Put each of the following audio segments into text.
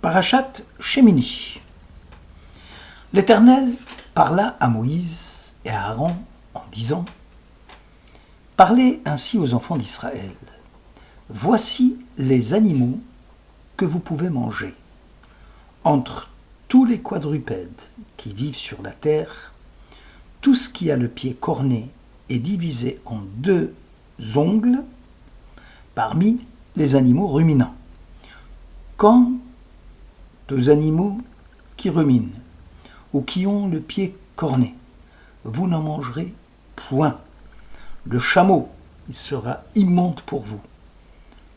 Parashat Shemini. L'Éternel parla à Moïse et à Aaron en disant : Parlez ainsi aux enfants d'Israël. Voici les animaux que vous pouvez manger. Entre tous les quadrupèdes qui vivent sur la terre, tout ce qui a le pied corné est divisé en 2 ongles parmi les animaux ruminants. Quant aux animaux qui ruminent ou qui ont le pied corné, vous n'en mangerez point. Le chameau, il sera immonde pour vous.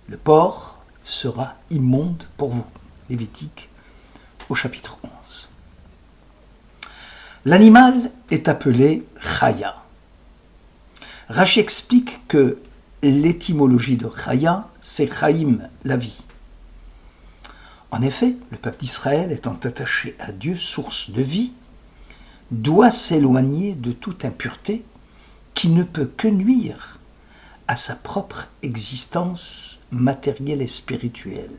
Le porc sera immonde pour vous. Lévitique au chapitre 11. L'animal est appelé Chaya. Rachi explique que l'étymologie de Chaya, c'est Chaim, la vie. En effet, le peuple d'Israël, étant attaché à Dieu, source de vie, doit s'éloigner de toute impureté qui ne peut que nuire à sa propre existence matérielle et spirituelle.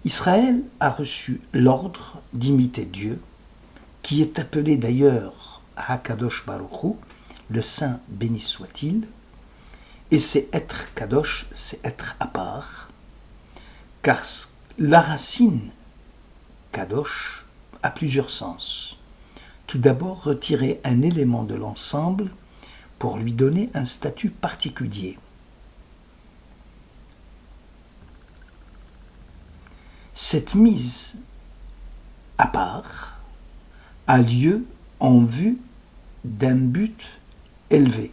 Israël a reçu l'ordre d'imiter Dieu, qui est appelé d'ailleurs Hakadosh Baruch Hu, le Saint béni soit-il, et c'est être Kadosh, c'est être à part, car la racine Kadosh a plusieurs sens. Tout d'abord, retirer un élément de l'ensemble pour lui donner un statut particulier. Cette mise à part a lieu en vue d'un but élevé.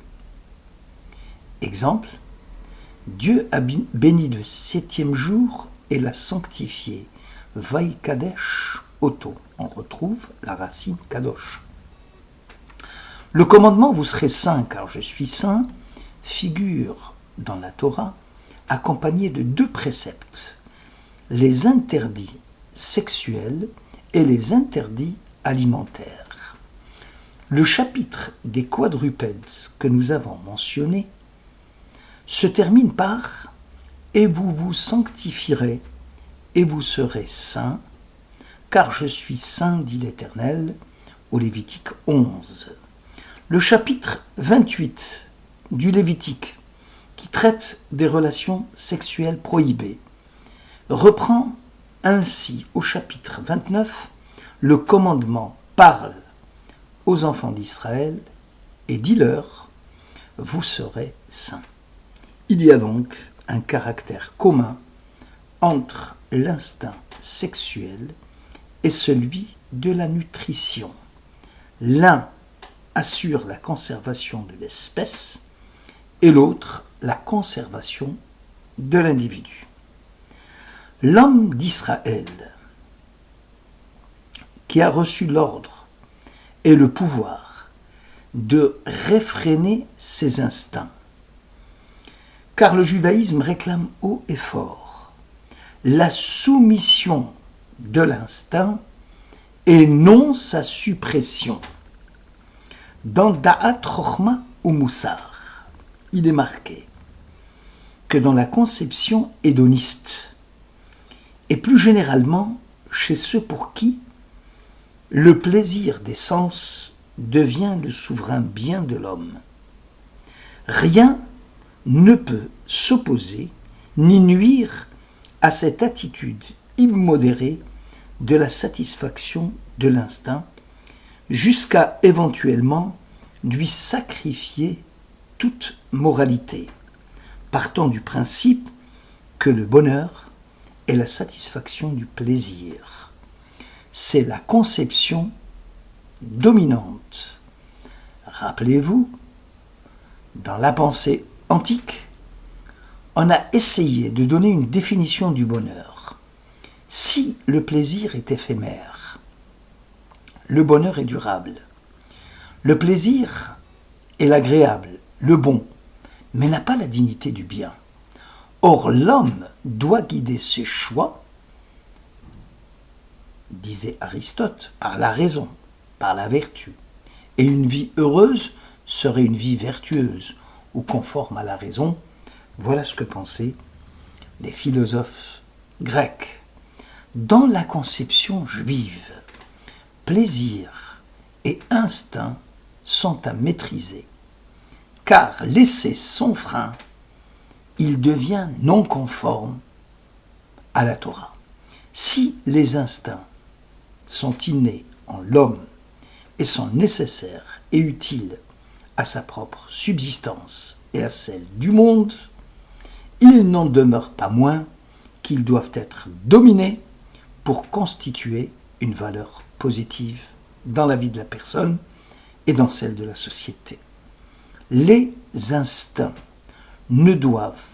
Exemple, Dieu a béni le 7e jour et l'a sanctifié. Vaïkadesh Oto. On retrouve la racine Kadosh. Le commandement « Vous serez saints car je suis saint » figure dans la Torah accompagné de 2 préceptes, les interdits sexuels et les interdits alimentaires. Le chapitre des quadrupèdes que nous avons mentionné se termine par « Et vous vous sanctifierez et vous serez saints, car je suis saint, dit l'Éternel » au Lévitique 11. Le chapitre 28 du Lévitique, qui traite des relations sexuelles prohibées, reprend ainsi au chapitre 29 le commandement « Parle aux enfants d'Israël et dis-leur, vous serez saints ». Il y a donc un caractère commun entre l'instinct sexuel et celui de la nutrition. L'un assure la conservation de l'espèce et l'autre la conservation de l'individu. L'homme d'Israël, qui a reçu l'ordre et le pouvoir de réfréner ses instincts, car le judaïsme réclame haut et fort la soumission de l'instinct et non sa suppression. Dans Da'at Chochma ou Moussar, il est marqué que dans la conception hédoniste, et plus généralement chez ceux pour qui le plaisir des sens devient le souverain bien de l'homme, rien ne peut s'opposer ni nuire à cette attitude immodérée de la satisfaction de l'instinct, jusqu'à éventuellement lui sacrifier toute moralité, partant du principe que le bonheur est la satisfaction du plaisir. C'est la conception dominante. Rappelez-vous, dans la pensée antique, on a essayé de donner une définition du bonheur. Si le plaisir est éphémère, le bonheur est durable. Le plaisir est l'agréable, le bon, mais n'a pas la dignité du bien. Or, l'homme doit guider ses choix, disait Aristote, par la raison, par la vertu. Et une vie heureuse serait une vie vertueuse ou conforme à la raison. Voilà ce que pensaient les philosophes grecs. Dans la conception juive, plaisir et instinct sont à maîtriser, car laissé sans frein, il devient non conforme à la Torah. Si les instincts sont innés en l'homme et sont nécessaires et utiles à sa propre subsistance et à celle du monde, il n'en demeure pas moins qu'ils doivent être dominés pour constituer une valeur positive dans la vie de la personne et dans celle de la société. Les instincts ne doivent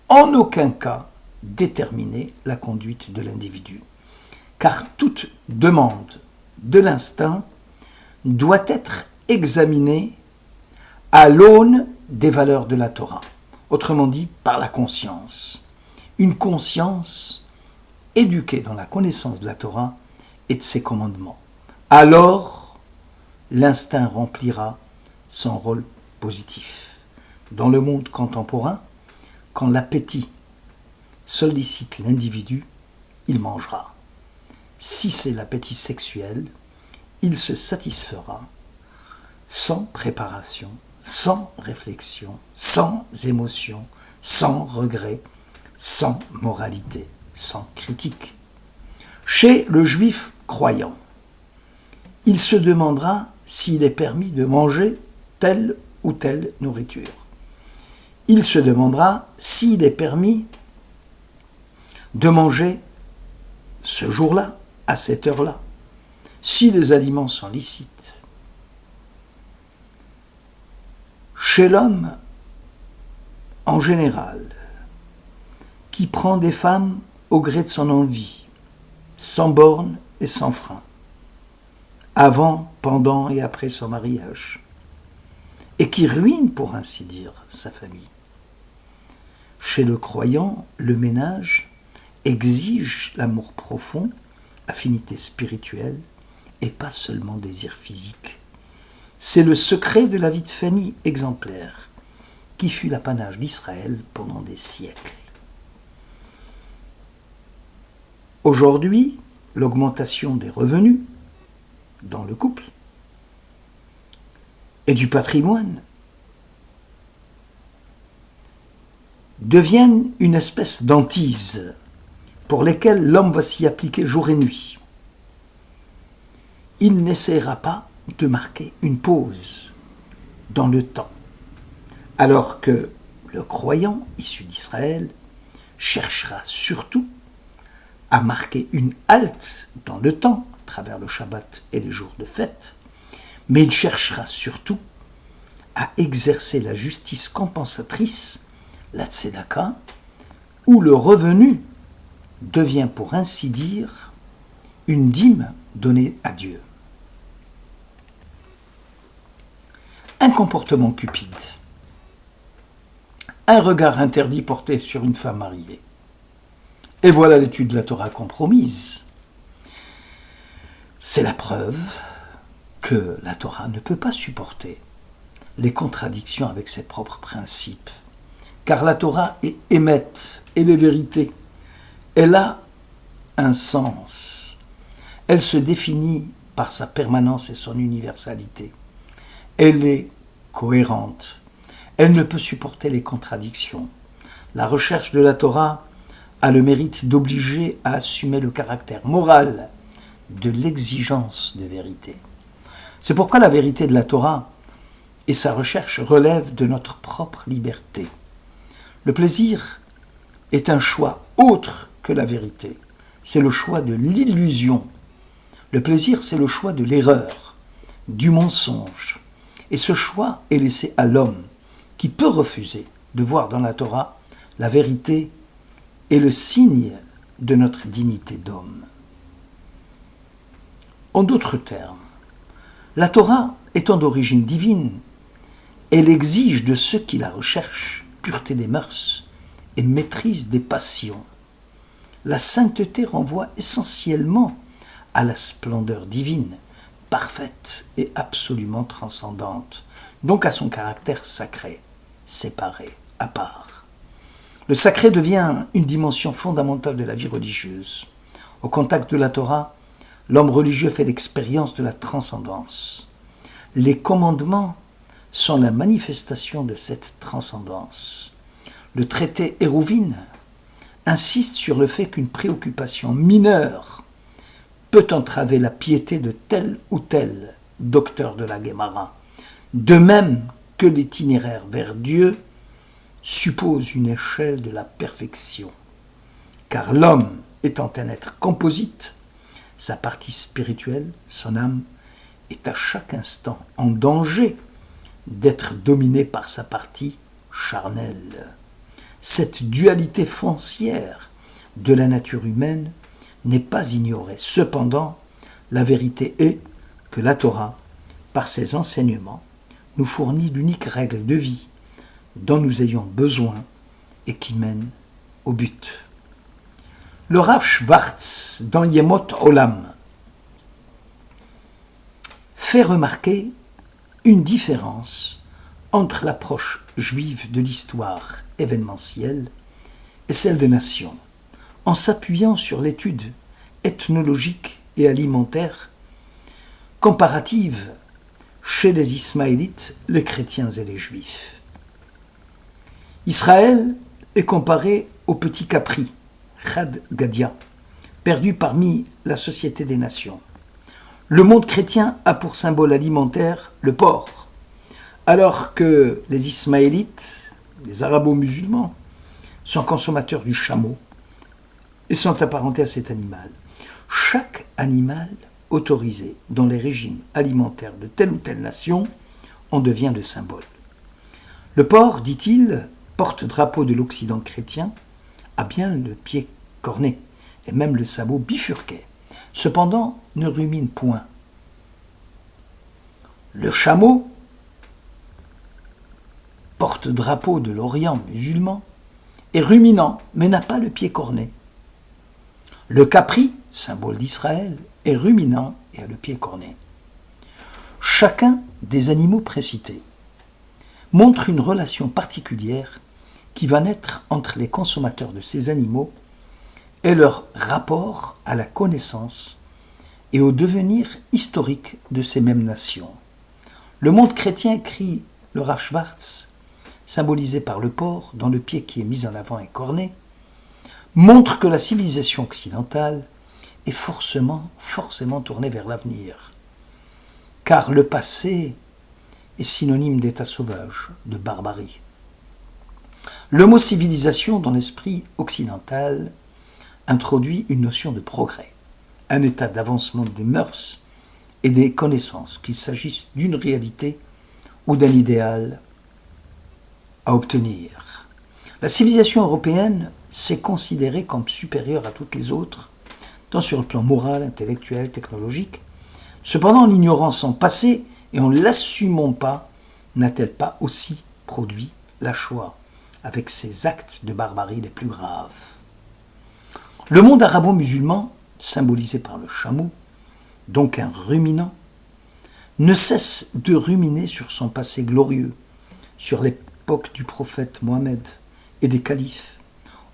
en aucun cas déterminer la conduite de l'individu, car toute demande de l'instinct doit être examinée à l'aune des valeurs de la Torah, autrement dit par la conscience. Une conscience éduquée dans la connaissance de la Torah et de ses commandements. Alors, l'instinct remplira son rôle positif. Dans le monde contemporain, quand l'appétit sollicite l'individu, il mangera. Si c'est l'appétit sexuel, il se satisfera sans préparation, sans réflexion, sans émotion, sans regret, sans moralité, sans critique. Chez le juif croyant, il se demandera s'il est permis de manger telle ou telle nourriture. Il se demandera s'il est permis de manger ce jour-là, à cette heure-là, si les aliments sont licites. Chez l'homme, en général, qui prend des femmes au gré de son envie, sans borne et sans frein, avant, pendant et après son mariage, et qui ruine, pour ainsi dire, sa famille. Chez le croyant, le ménage exige l'amour profond, affinité spirituelle, et pas seulement désir physique. C'est le secret de la vie de famille exemplaire, qui fut l'apanage d'Israël pendant des siècles. Aujourd'hui, l'augmentation des revenus dans le couple et du patrimoine deviennent une espèce d'antise pour lesquelles l'homme va s'y appliquer jour et nuit. Il n'essaiera pas de marquer une pause dans le temps, alors que le croyant issu d'Israël cherchera surtout à marquer une halte dans le temps, à travers le Shabbat et les jours de fête, mais il cherchera surtout à exercer la justice compensatrice, la tzedaka, où le revenu devient, pour ainsi dire, une dîme donnée à Dieu. Un comportement cupide, un regard interdit porté sur une femme mariée. Et voilà l'étude de la Torah compromise. C'est la preuve que la Torah ne peut pas supporter les contradictions avec ses propres principes. Car la Torah est émette, elle est vérité. Elle a un sens. Elle se définit par sa permanence et son universalité. Elle est cohérente. Elle ne peut supporter les contradictions. La recherche de la Torah a le mérite d'obliger à assumer le caractère moral de l'exigence de vérité. C'est pourquoi la vérité de la Torah et sa recherche relèvent de notre propre liberté. Le plaisir est un choix autre que la vérité. C'est le choix de l'illusion. Le plaisir, c'est le choix de l'erreur, du mensonge. Et ce choix est laissé à l'homme, qui peut refuser de voir dans la Torah la vérité et le signe de notre dignité d'homme. En d'autres termes, la Torah étant d'origine divine, elle exige de ceux qui la recherchent pureté des mœurs et maîtrise des passions. La sainteté renvoie essentiellement à la splendeur divine, parfaite et absolument transcendante, donc à son caractère sacré, séparé, à part. Le sacré devient une dimension fondamentale de la vie religieuse. Au contact de la Torah, l'homme religieux fait l'expérience de la transcendance. Les commandements sont la manifestation de cette transcendance. Le traité Hérouvin insiste sur le fait qu'une préoccupation mineure peut entraver la piété de tel ou tel docteur de la Guémara, de même que l'itinéraire vers Dieu suppose une échelle de la perfection. Car l'homme étant un être composite, sa partie spirituelle, son âme, est à chaque instant en danger d'être dominé par sa partie charnelle. Cette dualité foncière de la nature humaine n'est pas ignorée. Cependant, la vérité est que la Torah, par ses enseignements, nous fournit l'unique règle de vie dont nous ayons besoin et qui mène au but. Le Rav Schwartz, dans Yemot Olam, fait remarquer une différence entre l'approche juive de l'histoire événementielle et celle des nations, en s'appuyant sur l'étude ethnologique et alimentaire comparative chez les Ismaélites, les chrétiens et les Juifs. Israël est comparé au petit Capri, Chad Gadia, perdu parmi la société des nations. Le monde chrétien a pour symbole alimentaire le porc, alors que les Ismaélites, les arabo-musulmans, sont consommateurs du chameau et sont apparentés à cet animal. Chaque animal autorisé dans les régimes alimentaires de telle ou telle nation en devient le symbole. Le porc, dit-il, porte-drapeau de l'Occident chrétien, a bien le pied corné et même le sabot bifurqué. Cependant, ne rumine point. Le chameau, porte-drapeau de l'Orient musulman, est ruminant, mais n'a pas le pied corné. Le capri, symbole d'Israël, est ruminant et a le pied corné. Chacun des animaux précités montre une relation particulière qui va naître entre les consommateurs de ces animaux et leur rapport à la connaissance et au devenir historique de ces mêmes nations. Le monde chrétien, écrit le Rav Schwartz, symbolisé par le porc, dont le pied qui est mis en avant est corné, montre que la civilisation occidentale est forcément tournée vers l'avenir. Car le passé est synonyme d'état sauvage, de barbarie. Le mot civilisation dans l'esprit occidental introduit une notion de progrès, un état d'avancement des mœurs et des connaissances, qu'il s'agisse d'une réalité ou d'un idéal à obtenir. La civilisation européenne s'est considérée comme supérieure à toutes les autres, tant sur le plan moral, intellectuel, technologique. Cependant, en ignorant son passé et en ne l'assumant pas, n'a-t-elle pas aussi produit la Shoah, avec ses actes de barbarie les plus graves? Le monde arabo-musulman, symbolisé par le chameau, donc un ruminant, ne cesse de ruminer sur son passé glorieux, sur l'époque du prophète Mohammed et des califes,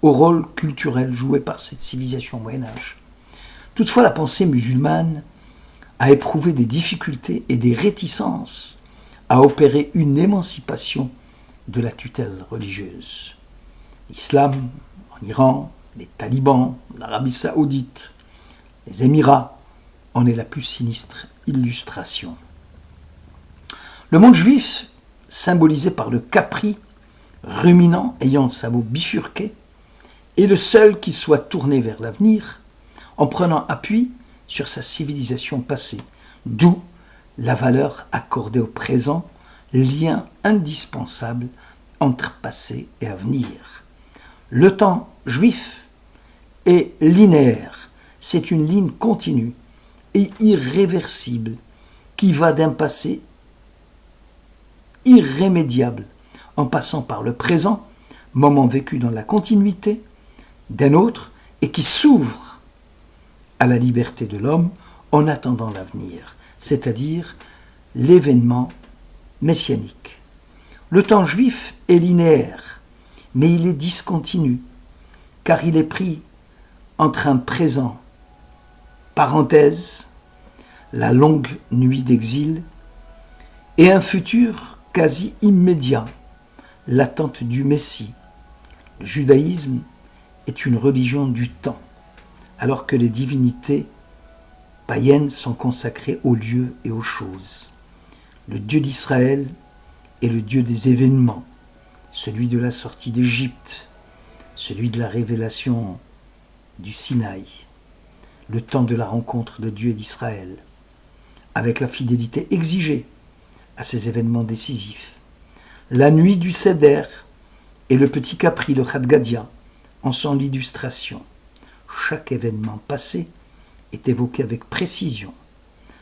au rôle culturel joué par cette civilisation au Moyen-Âge. Toutefois, la pensée musulmane a éprouvé des difficultés et des réticences à opérer une émancipation de la tutelle religieuse. L'islam, en Iran, les talibans, l'Arabie saoudite, les Émirats, en est la plus sinistre illustration. Le monde juif, symbolisé par le capri, ruminant ayant le sabot bifurqué, est le seul qui soit tourné vers l'avenir, en prenant appui sur sa civilisation passée, d'où la valeur accordée au présent, lien indispensable entre passé et avenir. Le temps juif est linéaire, c'est une ligne continue et irréversible qui va d'un passé irrémédiable en passant par le présent, moment vécu dans la continuité d'un autre et qui s'ouvre à la liberté de l'homme en attendant l'avenir, c'est-à-dire l'événement messianique. Le temps juif est linéaire, mais il est discontinu, car il est pris entre un présent parenthèse, la longue nuit d'exil, et un futur quasi immédiat, l'attente du Messie. Le judaïsme est une religion du temps, alors que les divinités païennes sont consacrées aux lieux et aux choses. Le Dieu d'Israël est le Dieu des événements, celui de la sortie d'Égypte, celui de la révélation du Sinaï, le temps de la rencontre de Dieu et d'Israël, avec la fidélité exigée à ces événements décisifs. La nuit du Seder et le petit Capri de Khadgadia en sont l'illustration. Chaque événement passé est évoqué avec précision.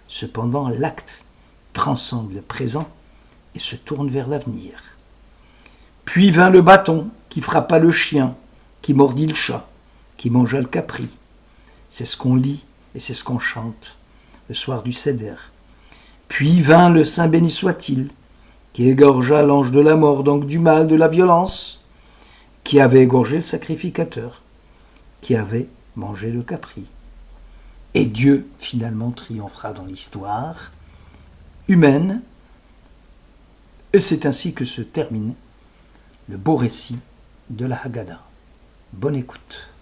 Cependant, l'acte transcende le présent et se tourne vers l'avenir. Puis vint le bâton qui frappa le chien, qui mordit le chat, qui mangea le capri. C'est ce qu'on lit et c'est ce qu'on chante le soir du Seder. Puis vint le Saint béni soit-il, qui égorgea l'ange de la mort, donc du mal, de la violence, qui avait égorgé le sacrificateur, qui avait mangé le capri. Et Dieu finalement triomphera dans l'histoire humaine, et c'est ainsi que se termine le beau récit de la Haggadah. Bonne écoute.